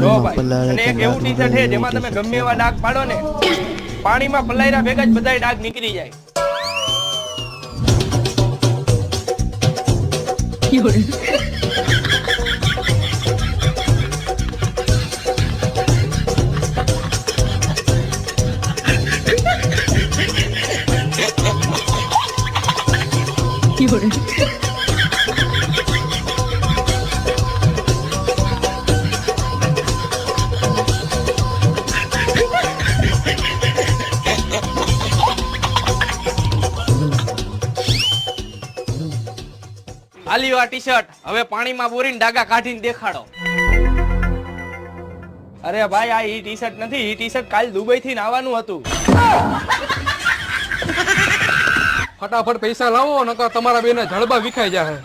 જો ભાઈ અને એક એવું ટી-શર્ટ છે જેમાં તમે ગમે એવા ડાઘ પાડો ને પાણીમાં પલાયરા ભેગા જ બધાય ડાઘ નીકળી જાય. આલ્યો આ ટી-શર્ટ હવે પાણીમાં બોરીને ડાઘા કાઢીને દેખાડો. અરે ભાઈ આ ઈ ટી-શર્ટ નથી, ઈ ટી-શર્ટ કાલ દુબઈ થી આવવાનું હતું. ફટાફટ પૈસા લાવો નકર તમારા બેને જડબા વિખાઈ જાય.